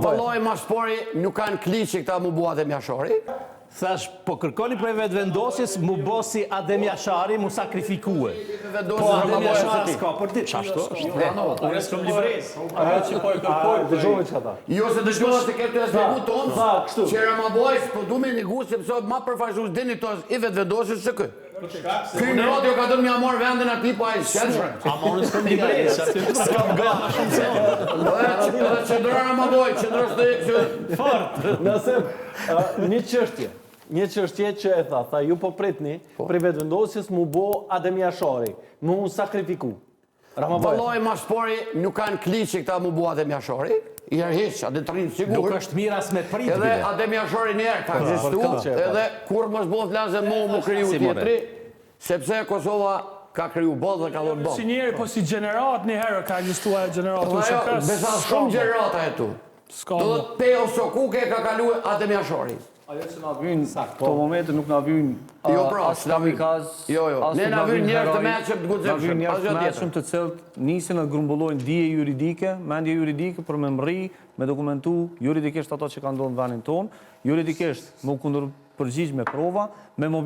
Valloj Maspori nuk kanë kliqi këta mu bua Adem Jashari. Thash, po kërkoni prej vetëvendosjes mu bo si Adem Jashari mu sakrifikue. Po Adem Jashari s'ka për ditë. Qashtu është? Unë s'kam livres. Dëgjove që ata. Jo se dëgjova se këtë të zbegu tonë, që Ramabojs, po du me një gusë, sepse ma përfaqësues dini të i vetëvendosjes se kë. Ky në radio ka dënë mja morë vendin ati, po a i shqenërë. Ama unë s'kam livres. S'kam gana shumë se. Edhe qëndra Ramaboj, qëndra së të e kështë. Fort. Nëse, një çështje që e tha ju po pritni për vetëvendosjes mu bo Adem Jashari, mu sakrifiku. Valloj Maspori nuk kanë kliqi këta mu bua Adem Jashari. I herheq, a dhe të rinë sigur. Nuk është mira as me prit. Edhe Adem Jashari njerë ka egzistu, edhe kur mos bo flasë mu kriju tjetri, sepse Kosova ka kriju botë dhe ka dhënë botë. Si njerë, po si gjenerat një herë ka egzistuar gjenerat. Besa shumë gjenerata e tu. Do dhe Teo Sokuke ka kalu Adem Jashari. Ajo që na vynë, këto momente nuk na vynë as kamikaz, Ne na vynë njerë të meqëm të na vynë njerë të gudzimshëm. meqëm të cilët nisin të grumbullojnë dije juridike, mendje juridike për me mri, me dokumentu juridikisht ato që ka ndonë në vendin tonë, juridikisht me u kundërpërgjigj me prova, me